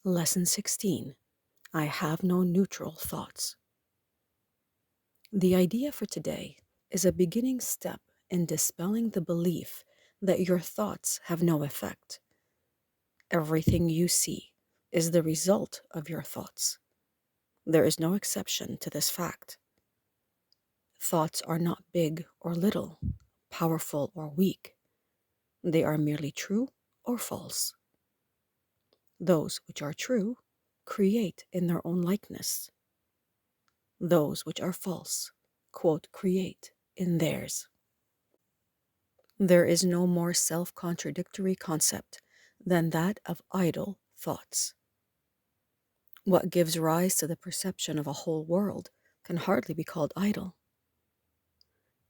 Lesson 16. I have no neutral thoughts. The idea for today is a beginning step in dispelling the belief that your thoughts have no effect. Everything you see is the result of your thoughts. There is no exception to this fact. Thoughts are not big or little, powerful or weak. They are merely true or false. Those which are true create in their own likeness. Those which are false, create in theirs. There is no more self-contradictory concept than that of idle thoughts. What gives rise to the perception of a whole world can hardly be called idle.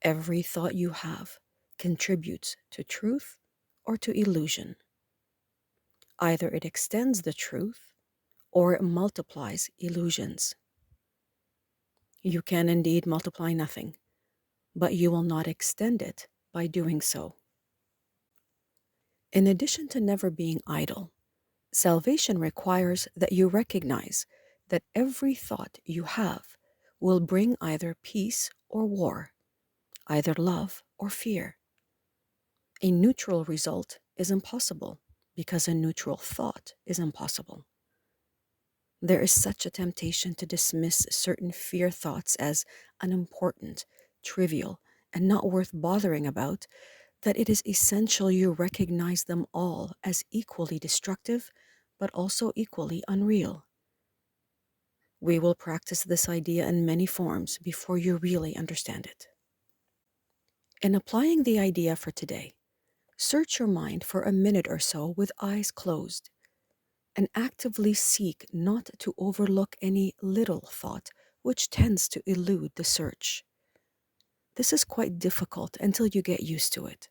Every thought you have contributes to truth or to illusion. Either it extends the truth or it multiplies illusions. You can indeed multiply nothing, but you will not extend it by doing so. In addition to never being idle, salvation requires that you recognize that every thought you have will bring either peace or war, either love or fear. A neutral result is impossible because a neutral thought is impossible. There is such a temptation to dismiss certain fear thoughts as unimportant, trivial, and not worth bothering about, that it is essential you recognize them all as equally destructive, but also equally unreal. We will practice this idea in many forms before you really understand it. In applying the idea for today, search your mind for a minute or so with eyes closed, and actively seek not to overlook any little thought which tends to elude the search. This is quite difficult until you get used to it.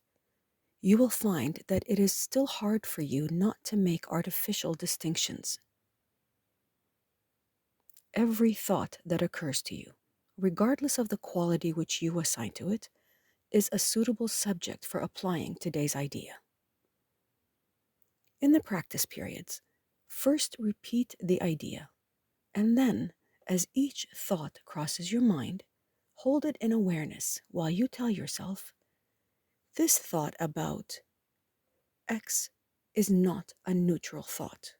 You will find that it is still hard for you not to make artificial distinctions. Every thought that occurs to you, regardless of the quality which you assign to it, is a suitable subject for applying today's idea. In the practice periods, first repeat the idea, and then, as each thought crosses your mind, hold it in awareness while you tell yourself, this thought about X is not a neutral thought.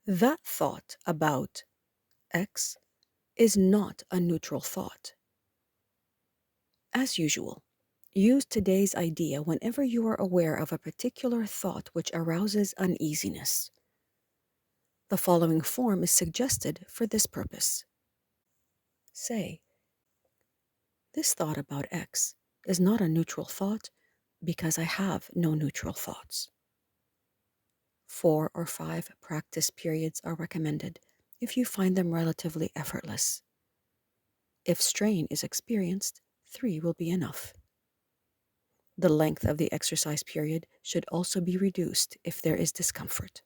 That thought about X is not a neutral thought. As usual, use today's idea whenever you are aware of a particular thought which arouses uneasiness. The following form is suggested for this purpose. Say, this thought about X is not a neutral thought because I have no neutral thoughts. 4 or 5 practice periods are recommended if you find them relatively effortless. If strain is experienced, 3 will be enough. The length of the exercise period should also be reduced if there is discomfort.